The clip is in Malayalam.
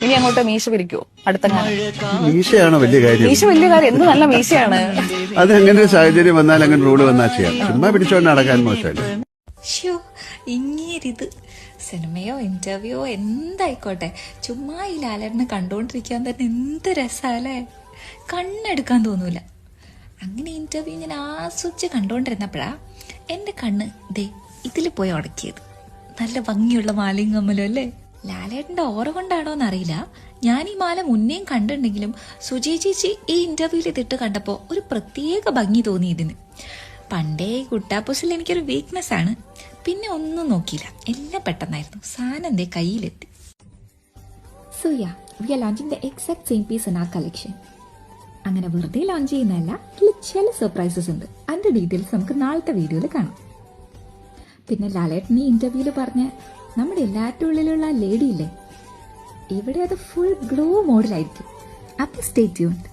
ഇനി അങ്ങോട്ട് മീശ പിരിക്കുവോ അടുത്ത മീശയാണോ വലിയ കാര്യം? മീശ വലിയ കാര്യം, എന്ത് നല്ല മീശയാണ്. അത് അങ്ങനെ ഒരു സാഹചര്യം വന്നാൽ അങ്ങനെ റൂള് വന്നാൽ ചെയ്യാം. ചുമ്മാ പിടിച്ചോണ്ട് നടക്കാൻ മോശമല്ലേ. ഇങ്ങേരിത് സിനിമയോ ഇന്റർവ്യൂയോ എന്തായിക്കോട്ടെ, ചുമ്മാ ഈ ലാലേട്ടനെ കണ്ടുകൊണ്ടിരിക്കാൻ തന്നെ എന്ത് രസാലേ, കണ്ണെടുക്കാൻ തോന്നൂല. അങ്ങനെ ഇന്റർവ്യൂ ഞാൻ ആസ്വദിച്ച് കണ്ടുകൊണ്ടിരുന്നപ്പോഴാ എന്റെ കണ്ണ് ദേ ഇതിൽ പോയി ഉടക്കിയത്. നല്ല ഭംഗിയുള്ള മാലയും കമ്മലും അല്ലേ. ലാലേട്ടന്റെ ഓറ കൊണ്ടാണോന്നറിയില്ല, ഞാൻ ഈ മാല മുന്നേയും കണ്ടിട്ടുണ്ടെങ്കിലും സുജി ചേച്ചി ഈ ഇന്റർവ്യൂവിൽ ഇതിട്ട് കണ്ടപ്പോൾ ഒരു പ്രത്യേക ഭംഗി തോന്നി ഇതിന്. പണ്ടേ കുട്ടാപ്പൂസിൽ എനിക്കൊരു വീക്ക്നെസ് ആണ്. പിന്നെ ഒന്നും നോക്കിയില്ല, എല്ലാം പെട്ടെന്നായിരുന്നു. സാധനം എന്തേ കയ്യിലെത്തി. So yeah, we are launching the exact same piece in our collection. അങ്ങനെ വെറുതെ ലോഞ്ച് ചെയ്യുന്നതല്ല, ഇതിൽ ചില സർപ്രൈസസ് ഉണ്ട്. അതിന്റെ ഡീറ്റെയിൽസ് നമുക്ക് നാളത്തെ വീഡിയോയിൽ കാണാം. പിന്നെ ലാലേട്ടൻ ഈ ഇന്റർവ്യൂവിൽ പറഞ്ഞ നമ്മുടെ എല്ലാവരുടെ ഉള്ളിലുള്ള ലേഡി ഇല്ലേ, ഇവിടെ അത് ഫുൾ ഗ്ലോ മോഡലായിരിക്കും. അപ്പോൾ സ്റ്റേ ട്യൂൺഡ്.